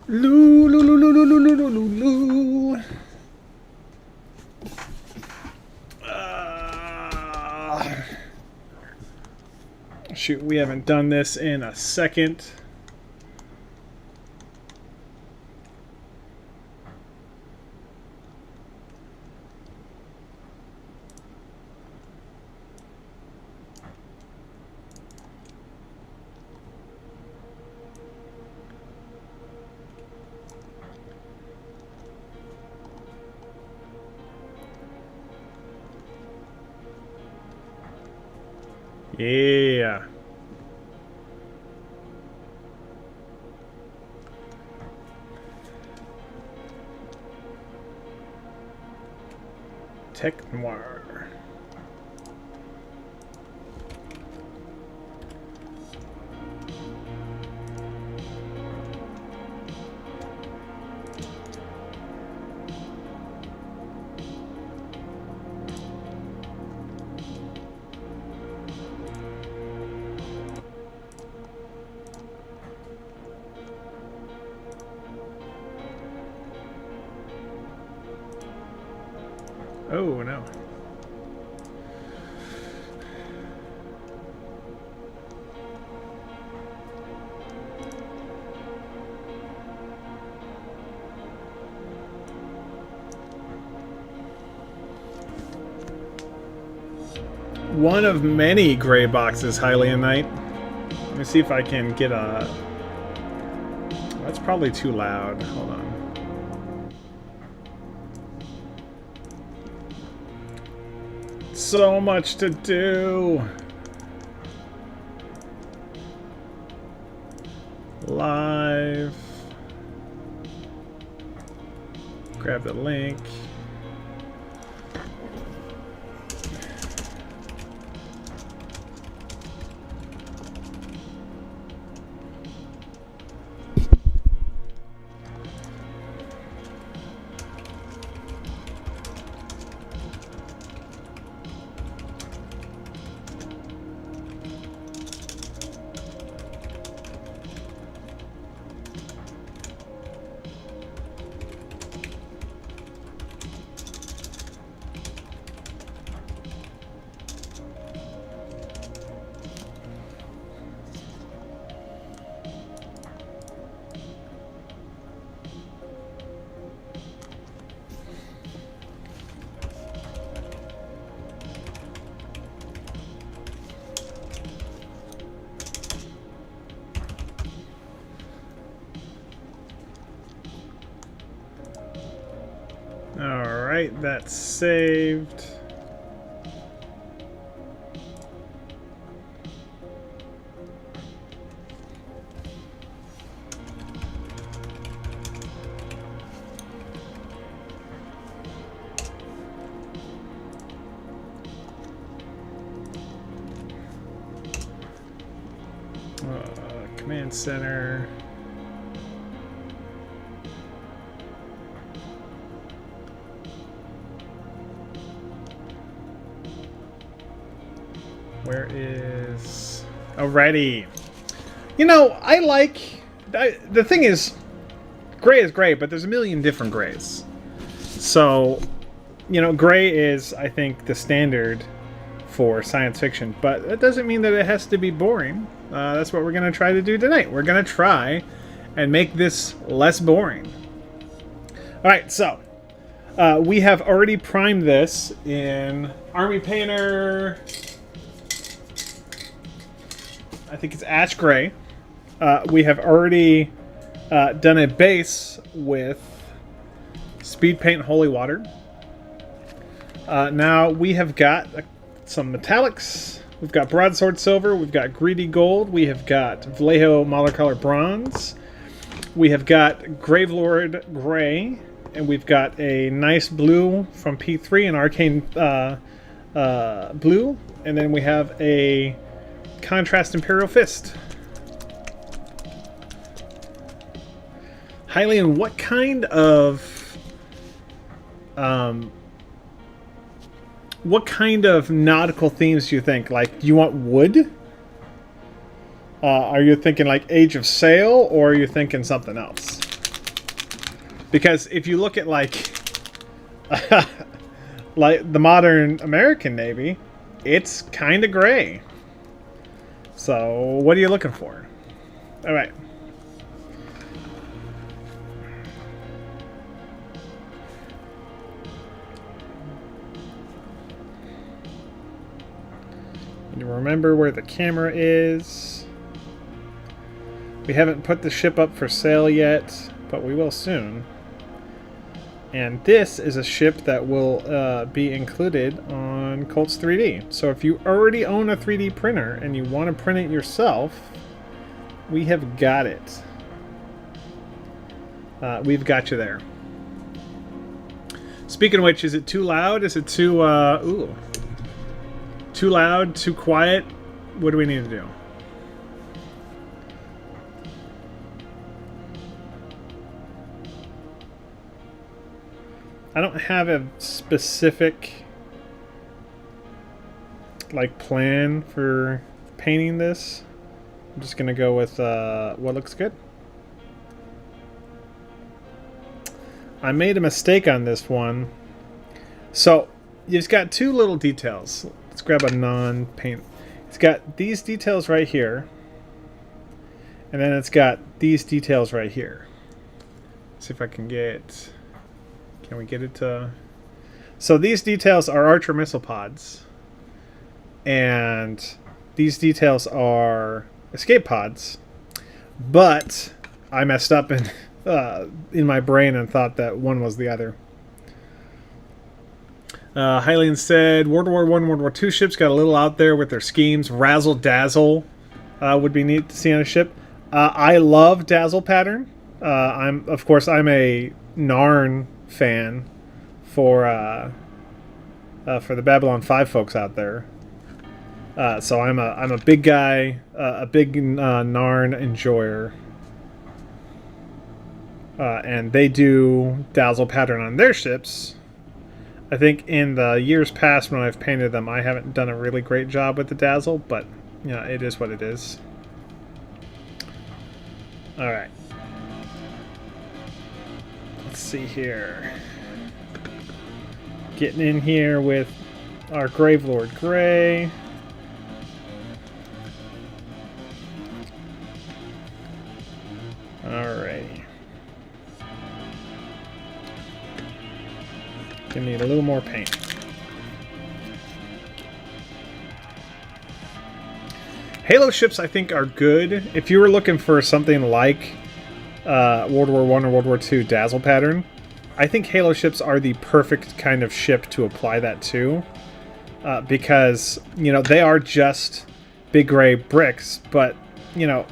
Loo, loo, loo, loo, loo, loo, loo, loo, loo. Shoot, we haven't done this in a second. Yeah. Tech Noir. Oh, no. One of many gray boxes, Hylian Knight. Let me see if I can get a... That's probably too loud. Hold on. So much to do. Live. Grab the link. Alright, that's saved. Command center. Where is... Alrighty. You know, I like... the thing is, gray is great, but there's a million different grays. So, you know, gray is, I think, the standard for science fiction. But that doesn't mean that it has to be boring. That's what we're going to try to do tonight. We're going to try and make this less boring. Alright, so... we have already primed this in Army Painter... I think it's Ash Gray. We have already done a base with Speed Paint Holy Water. Now we have got some metallics. We've got Broadsword Silver. We've got Greedy Gold. We have got Vallejo Color Bronze. We have got Gravelord Gray. And we've got a nice blue from P3, an Arcane blue. And then we have a Contrast Imperial Fist. Hylian, what kind of nautical themes do you think? Like, do you want wood? Are you thinking like Age of Sail, or are you thinking something else? Because if you look at like like the modern American Navy, it's kind of gray. So what are you looking for? All right. You remember where the camera is. We haven't put the ship up for sale yet, but we will soon. And this is a ship that will be included on Colts 3D. So if you already own a 3D printer and you want to print it yourself, we have got it. We've got you there. Speaking of which, is it too loud? Is it too, too loud? Too quiet? What do we need to do? I don't have a specific like plan for painting this. I'm just gonna go with what looks good. I made a mistake on this one. So it's got two little details. Let's grab a non-paint. It's got these details right here, and then it's got these details right here. Let's see if I can get. Can we get it to... So these details are Archer missile pods. And these details are escape pods. But I messed up in my brain and thought that one was the other. Hylian said, World War I, World War II ships got a little out there with their schemes. Razzle Dazzle would be neat to see on a ship. I love Dazzle pattern. I'm a Narn fan for the Babylon 5 folks out there. So I'm a big guy, a big Narn enjoyer, and they do Dazzle pattern on their ships. I think in the years past when I've painted them, I haven't done a really great job with the Dazzle, but it is what it is. All right. Let's see here. Getting in here with our Gravelord Gray. Alrighty. Gonna need a little more paint. Halo ships, I think, are good. If you were looking for something like World War I or World War II Dazzle pattern, I think Halo ships are the perfect kind of ship to apply that to, because they are just big gray bricks, but the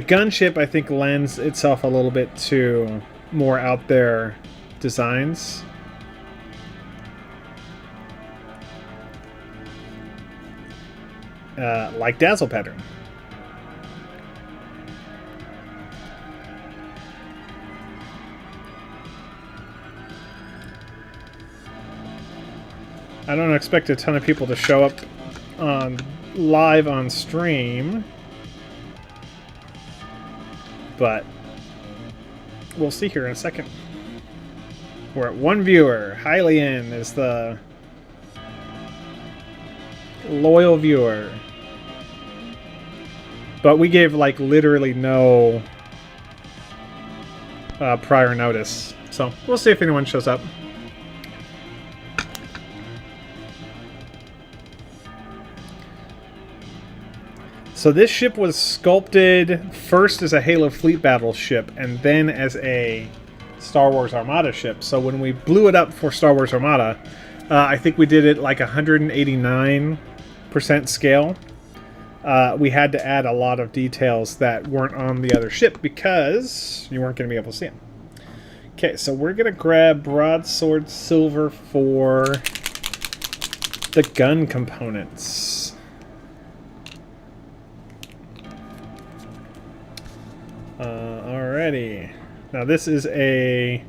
gunship I think lends itself a little bit to more out there designs. Like Dazzle pattern. I don't expect a ton of people to show up live on stream, but we'll see here in a second. We're at one viewer. Hylian is the loyal viewer, but we gave like literally no prior notice, so we'll see if anyone shows up. So this ship was sculpted first as a Halo Fleet battleship and then as a Star Wars Armada ship. So when we blew it up for Star Wars Armada, I think we did it like 189% scale. We had to add a lot of details that weren't on the other ship because you weren't going to be able to see them. Okay, so we're going to grab Broadsword Silver for the gun components. Alrighty. Now this is a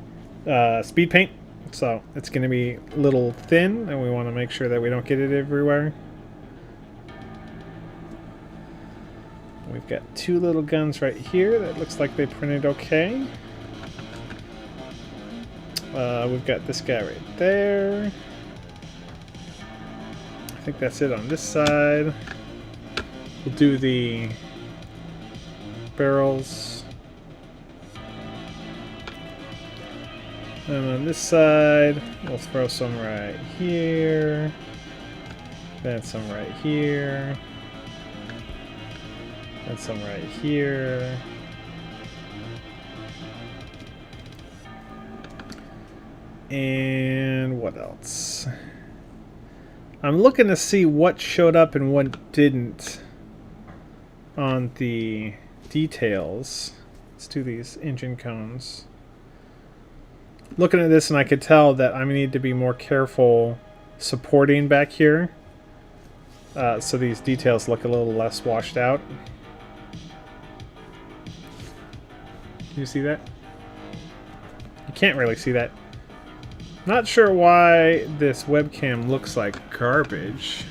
speed paint, so it's going to be a little thin, and we want to make sure that we don't get it everywhere. We've got two little guns right here that looks like they printed okay. We've got this guy right there. I think that's it on this side. We'll do the barrels. And on this side, we'll throw some right here. Then some right here. And some right here. And what else? I'm looking to see what showed up and what didn't on the details. Let's do these engine cones. Looking at this, and I could tell that I need to be more careful supporting back here. So these details look a little less washed out. Can you see that? You can't really see that. Not sure why this webcam looks like garbage.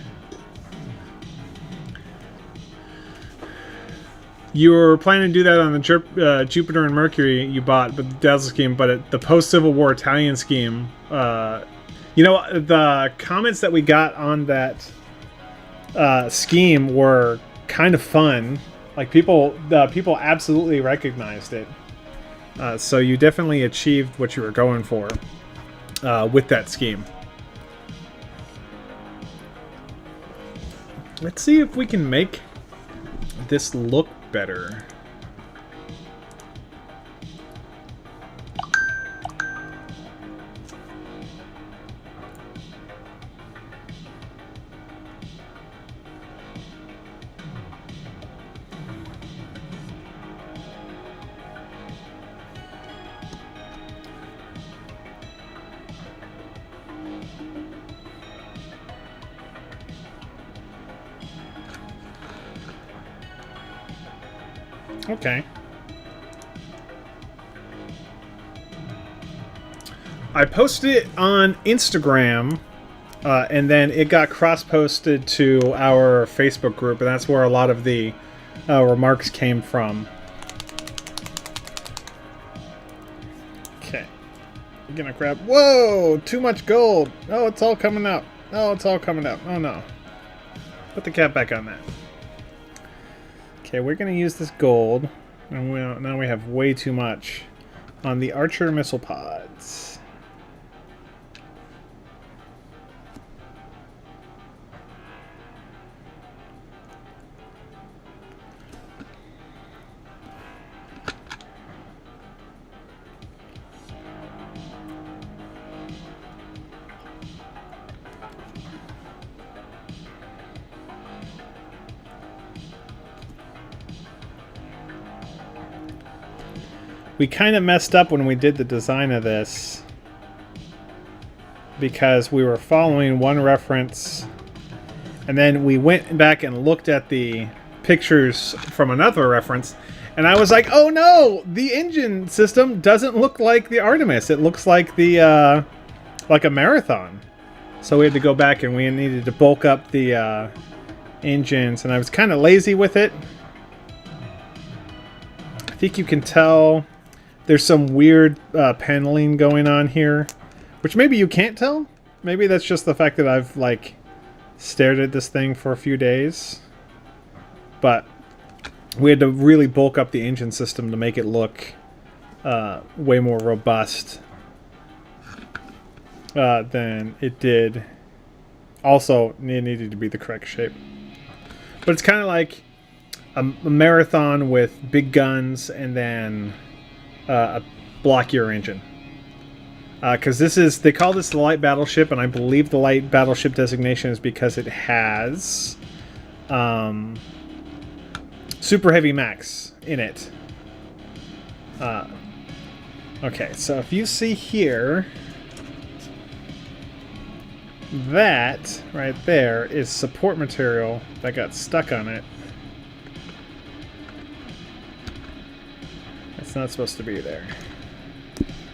You were planning to do that on the Jupiter and Mercury you bought, but the Dazzle scheme, but the post-Civil War Italian scheme. You know, the comments that we got on that scheme were kind of fun. Like people absolutely recognized it. So you definitely achieved what you were going for with that scheme. Let's see if we can make this look better. Okay. I posted it on Instagram, and then it got cross-posted to our Facebook group, and that's where a lot of the remarks came from. Okay. I'm gonna grab... Whoa! Too much gold! Oh, it's all coming up. Oh, it's all coming up. Oh, no. Put the cap back on that. Okay, we're going to use this gold, and now we have way too much on the Archer missile pods. We kind of messed up when we did the design of this because we were following one reference and then we went back and looked at the pictures from another reference and I was like, oh no, the engine system doesn't look like the Artemis. It looks like the like a Marathon. So we had to go back and we needed to bulk up the engines, and I was kind of lazy with it. I think you can tell there's some weird paneling going on here, which maybe you can't tell. Maybe that's just the fact that I've like stared at this thing for a few days. But we had to really bulk up the engine system to make it look way more robust than it did. Also, it needed to be the correct shape. But it's kind of like a Marathon with big guns and then a blockier engine. Because they call this the light battleship, and I believe the light battleship designation is because it has super heavy max in it. Okay, so if you see here, that right there is support material that got stuck on it. It's not supposed to be there.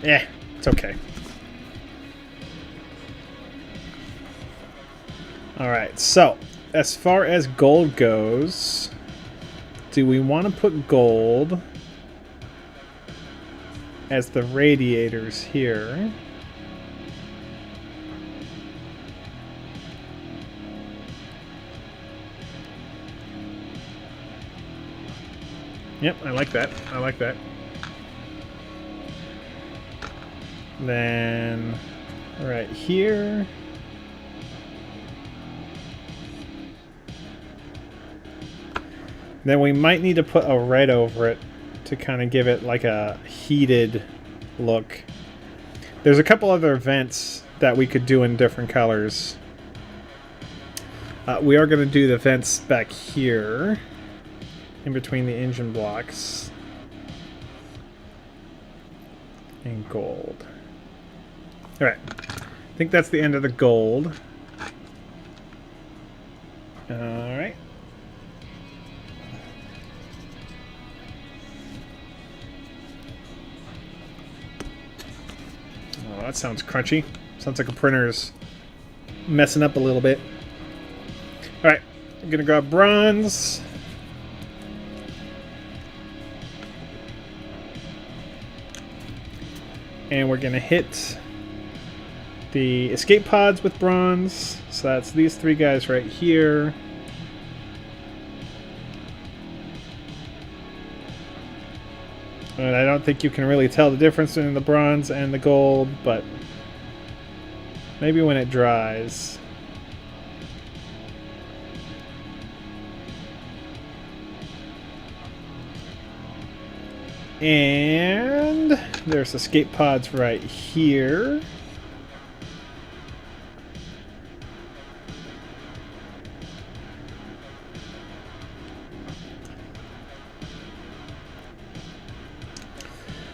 Yeah, it's okay. Alright, so as far as gold goes, do we want to put gold as the radiators here? Yep, I like that. I like that. Then, right here. Then we might need to put a red over it to kind of give it like a heated look. There's a couple other vents that we could do in different colors. We are going to do the vents back here, in between the engine blocks. In gold. Alright. I think that's the end of the gold. Alright. Oh, that sounds crunchy. Sounds like a printer's messing up a little bit. Alright. I'm gonna grab bronze. And we're gonna hit the escape pods with bronze. So that's these three guys right here. And I don't think you can really tell the difference between the bronze and the gold, but maybe when it dries. And there's escape pods right here.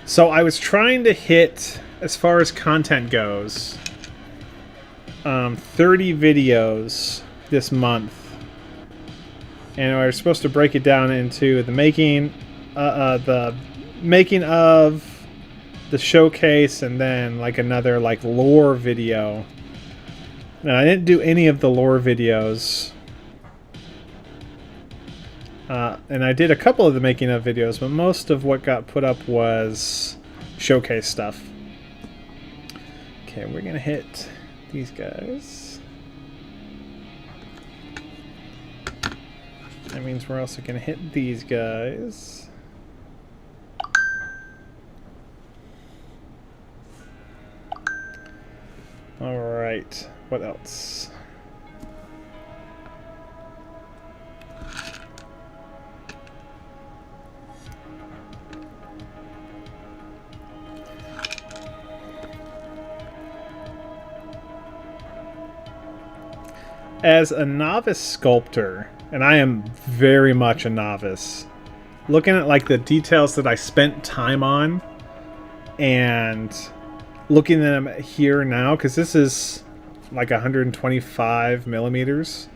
So I was trying to hit, as far as content goes, 30 videos this month. And we were supposed to break it down into the making of, the showcase, and then like another like lore video. And I didn't do any of the lore videos. And I did a couple of the making of videos, but most of what got put up was showcase stuff. Okay, we're gonna hit these guys. That means we're also gonna hit these guys. Alright, what else? As a novice sculptor, and I am very much a novice, looking at like the details that I spent time on and looking at them here now, because this is like 125 millimeters,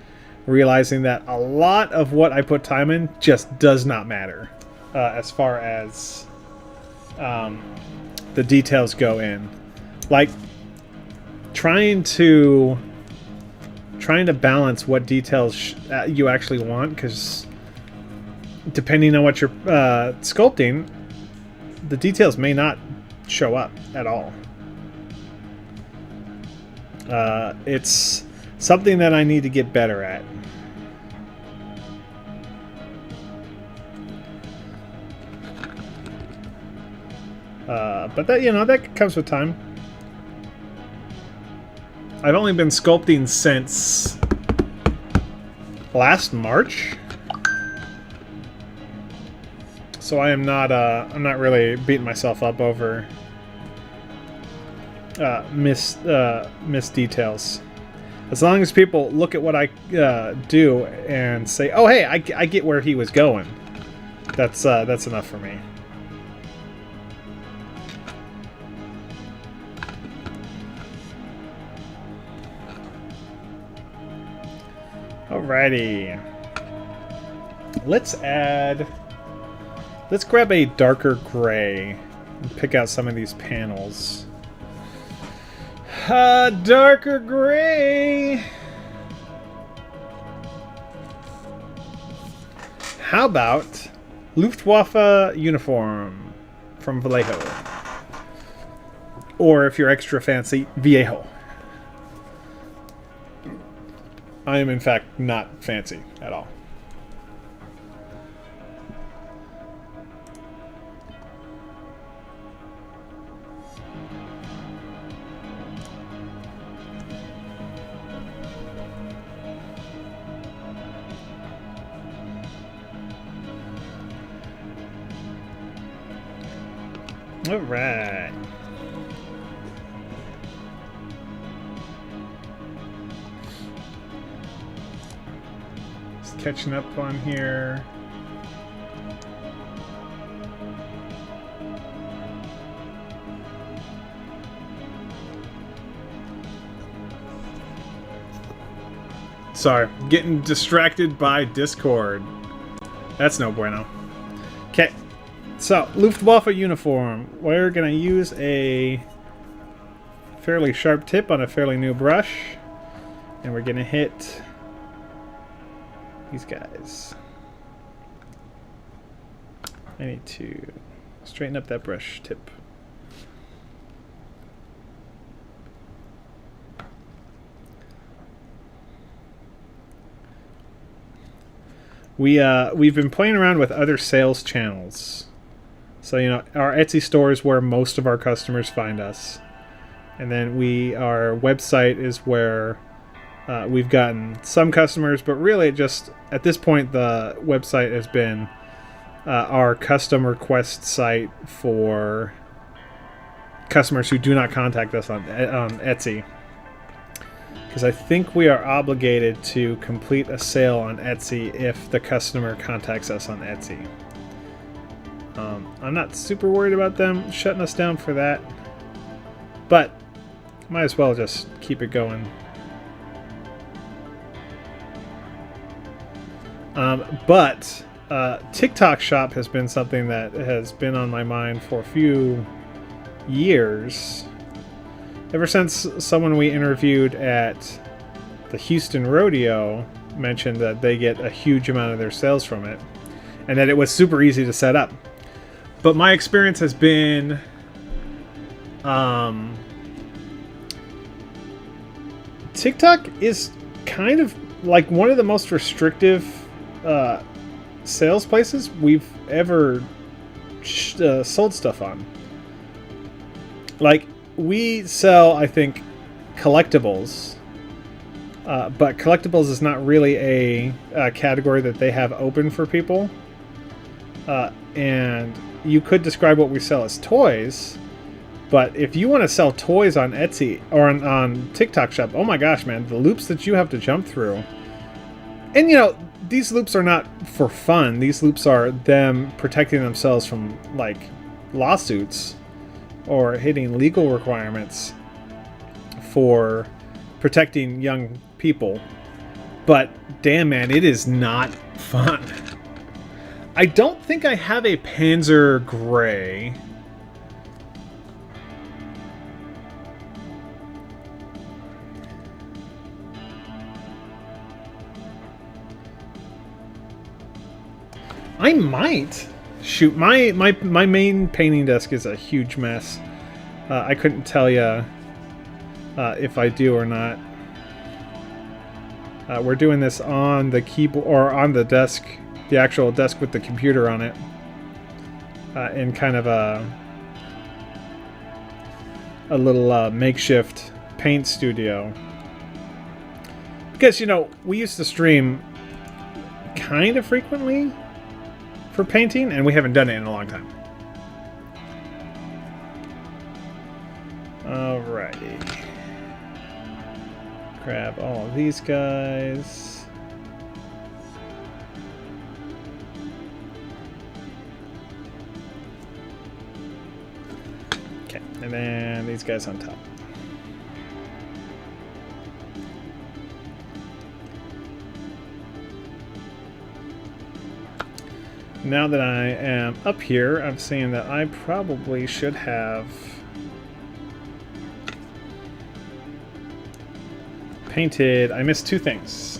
realizing that a lot of what I put time in just does not matter as far as the details go in. Like trying to balance what details you actually want, because depending on what you're sculpting, the details may not show up at all. It's something that I need to get better at. But that, you know, that comes with time. I've only been sculpting since last March, so I'm not really beating myself up over missed details. As long as people look at what I do and say, "Oh, hey, I get where he was going," that's enough for me. Alrighty. Let's grab a darker gray and pick out some of these panels. Darker gray. How about Luftwaffe uniform from Vallejo? Or if you're extra fancy, Viejo. I am, in fact, not fancy at all. All right. Just catching up on here. Sorry, getting distracted by Discord. That's no bueno. Okay, so Luftwaffe uniform. We're gonna use a fairly sharp tip on a fairly new brush, and we're gonna hit these guys. I need to straighten up that brush tip. We've been playing around with other sales channels. So, you know, our Etsy store is where most of our customers find us. And then our website is where we've gotten some customers, but really just at this point the website has been our custom request site for customers who do not contact us on Etsy. Because I think we are obligated to complete a sale on Etsy if the customer contacts us on Etsy. I'm not super worried about them shutting us down for that, but might as well just keep it going. But TikTok Shop has been something that has been on my mind for a few years. Ever since someone we interviewed at the Houston Rodeo mentioned that they get a huge amount of their sales from it, and that it was super easy to set up. But my experience has been TikTok is kind of like one of the most restrictive sales places we've ever sold stuff on. Like, we sell, I think, collectibles, but collectibles is not really a category that they have open for people. And you could describe what we sell as toys, but if you want to sell toys on Etsy or on TikTok Shop, oh my gosh, man, the loops that you have to jump through. And, you know, these loops are not for fun. These loops are them protecting themselves from, like, lawsuits or hitting legal requirements for protecting young people. But damn, man, it is not fun. I don't think I have a Panzer Gray. I might. Shoot, my main painting desk is a huge mess. I couldn't tell you if I do or not. We're doing this on the keyboard, or on the desk, the actual desk with the computer on it, in kind of a little makeshift paint studio. Because, you know, we used to stream kind of frequently for painting, and we haven't done it in a long time. Alrighty. Grab all of these guys. Okay, and then these guys on top. Now that I am up here, I'm seeing that I probably should have painted. I missed two things,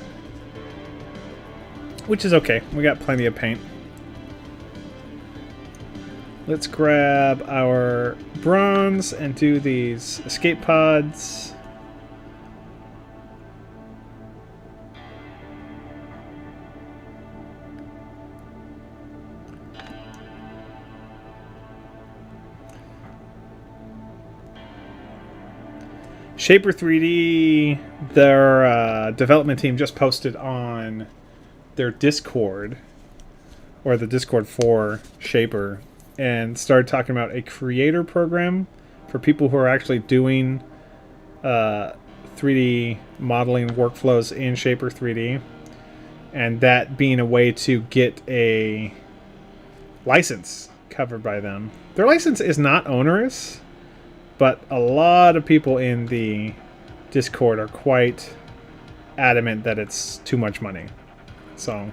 which is okay. We got plenty of paint. Let's grab our bronze and do these escape pods. Shaper 3D, their development team just posted on their Discord, or the Discord for Shaper, and started talking about a creator program for people who are actually doing 3D modeling workflows in Shaper 3D, and that being a way to get a license covered by them. Their license is not onerous, but a lot of people in the Discord are quite adamant that it's too much money. So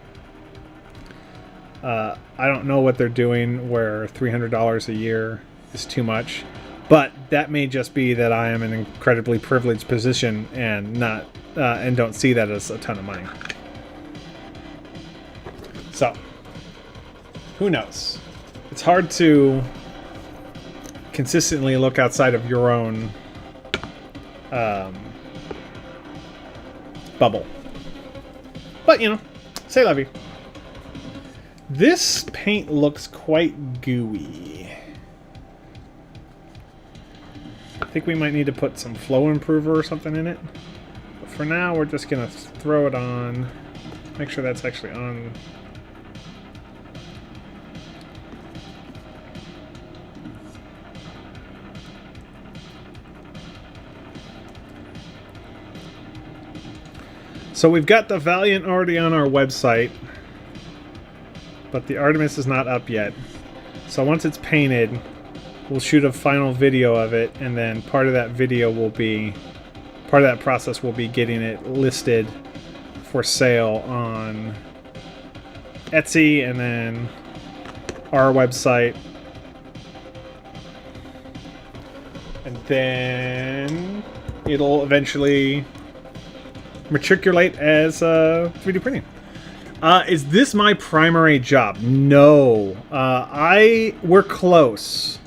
I don't know what they're doing where $300 a year is too much, but that may just be that I am in an incredibly privileged position and not and don't see that as a ton of money. So who knows? It's hard to consistently look outside of your own bubble. But, you know, say la vie. This paint looks quite gooey. I think we might need to put some flow improver or something in it. But for now, we're just going to throw it on. Make sure that's actually on. So we've got the Valiant already on our website, but the Artemis is not up yet. So once it's painted, we'll shoot a final video of it, and then part of that video will be, part of that process will be getting it listed for sale on Etsy and then our website. And then it'll eventually matriculate as 3D printing. Is this my primary job? No. We're close.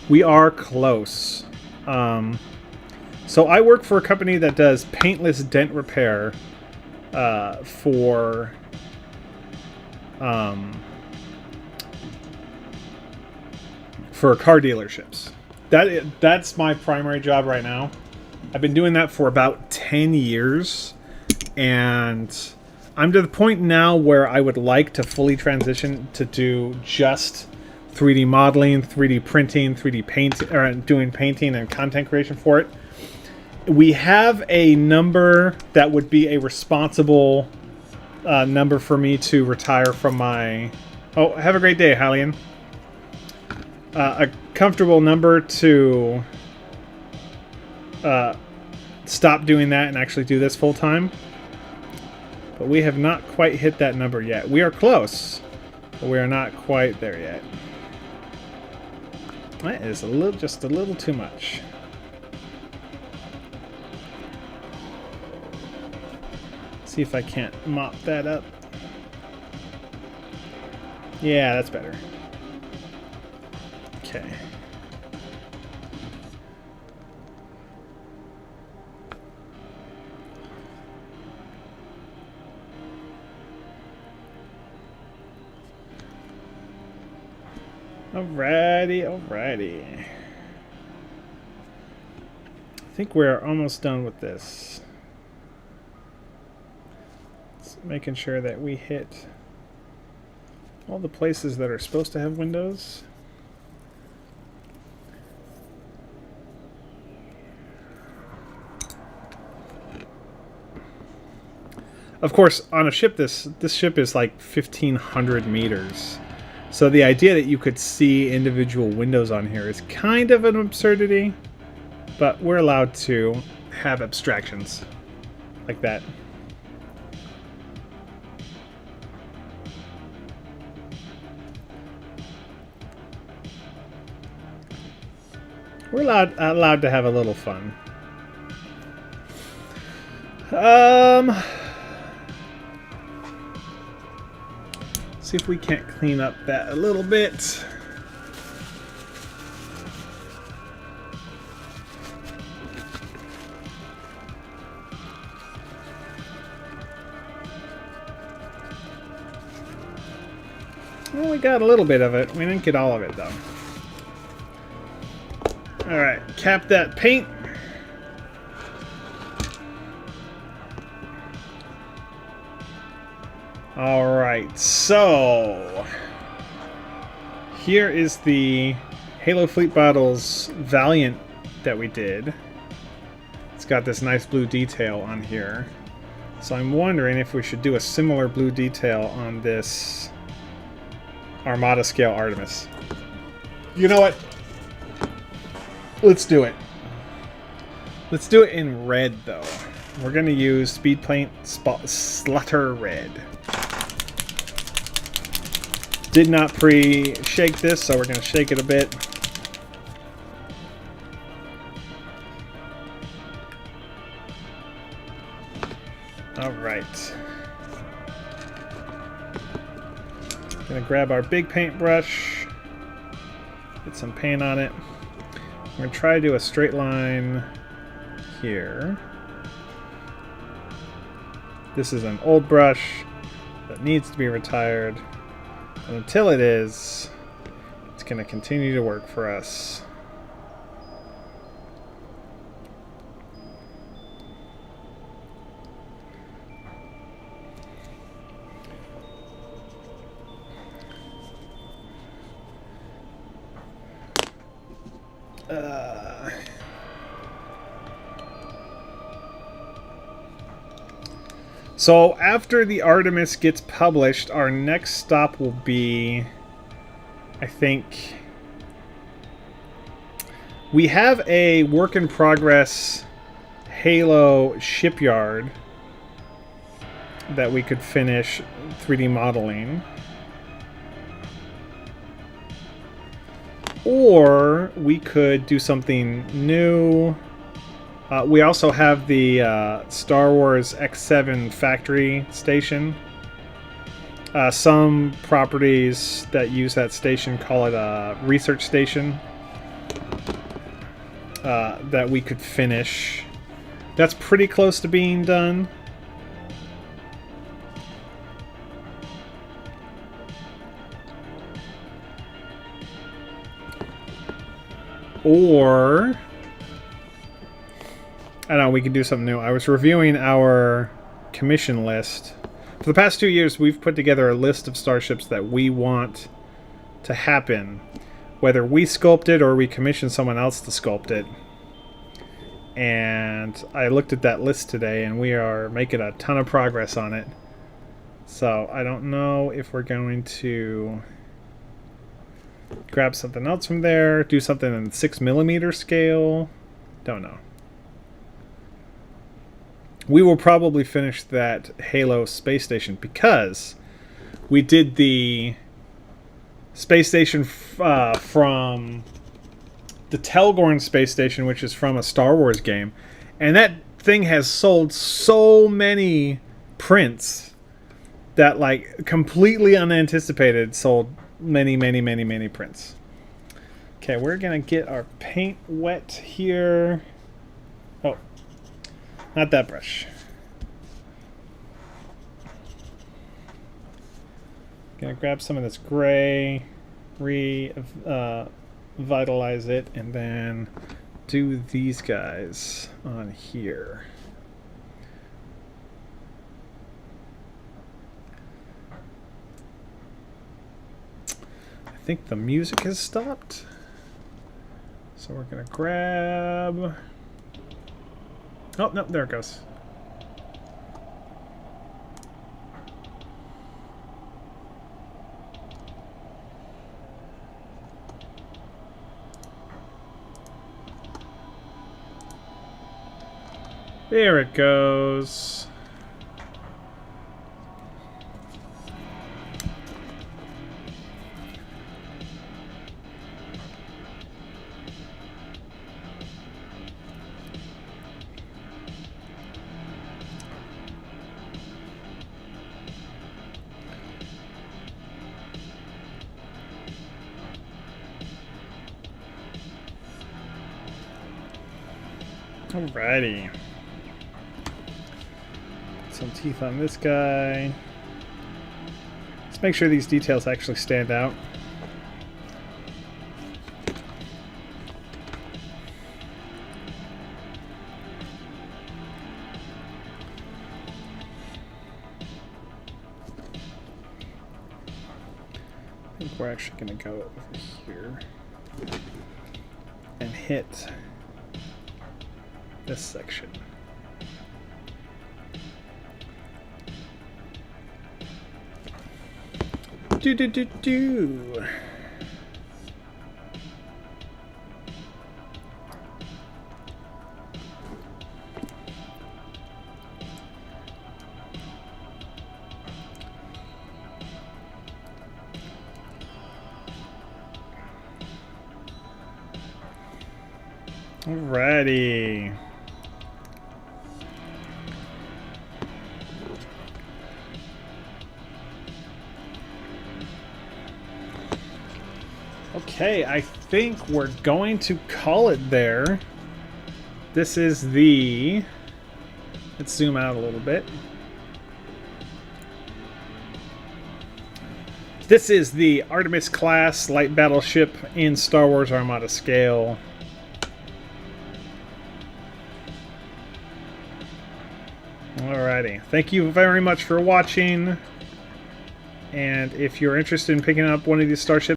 We are close. So I work for a company that does paintless dent repair for car dealerships. That's my primary job right now. I've been doing that for about 10 years, and I'm to the point now where I would like to fully transition to do just 3D modeling, 3D printing, 3D paint, or doing painting and content creation for it. We have a number that would be a responsible number for me to retire from my... Oh, have a great day, Hallian. A comfortable number to stop doing that and actually do this full time. But we have not quite hit that number yet. We are close, but we are not quite there yet. That is just a little too much. See if I can't mop that up. Yeah, that's better. Okay. Alrighty. I think we're almost done with this. Just making sure that we hit all the places that are supposed to have windows. Of course, on a ship, this ship is like 1,500 meters. So the idea that you could see individual windows on here is kind of an absurdity, but we're allowed to have abstractions like that. We're allowed to have a little fun. See if we can't clean up that a little bit. Well, we got a little bit of it. We didn't get all of it, though. Alright, cap that paint. Alright, so here is the Halo Fleet Battles Valiant that we did. It's got this nice blue detail on here. So I'm wondering if we should do a similar blue detail on this Armada scale Artemis. You know what? Let's do it. Let's do it in red, though. We're going to use Speed Paint Slaughter Red. Did not pre-shake this, so we're going to shake it a bit. Alright. Gonna grab our big paintbrush, get some paint on it. We're gonna try to do a straight line here. This is an old brush that needs to be retired. And until it is, it's gonna continue to work for us. So after the Artemis gets published, our next stop will be, I think, we have a work in progress Halo shipyard that we could finish 3D modeling. Or we could do something new. We also have the Star Wars X7 factory station. Some properties that use that station call it a research station that we could finish. That's pretty close to being done. Or, I don't know, we can do something new. I was reviewing our commission list. For the past 2 years, we've put together a list of starships that we want to happen. Whether we sculpt it or we commission someone else to sculpt it. And I looked at that list today, and we are making a ton of progress on it. So I don't know if we're going to grab something else from there, do something in 6mm scale. Don't know. We will probably finish that Halo space station because we did the space station from the Telgorn space station, which is from a Star Wars game, and that thing has sold so many prints that, like, completely unanticipated, sold many prints. Okay, we're gonna get our paint wet here. Oh, not that brush. Gonna grab some of this gray, revitalize it, and then do these guys on here. I think the music has stopped. So we're gonna grab... Oh, no, there it goes. There it goes. Alrighty. Some teeth on this guy. Let's make sure these details actually stand out. I think we're actually going to go over here and hit this section. Do. Alrighty. Okay, I think we're going to call it there. This is the... Let's zoom out a little bit. This is the Artemis class light battleship in Star Wars Armada scale. Alrighty, thank you very much for watching, and if you're interested in picking up one of these starships,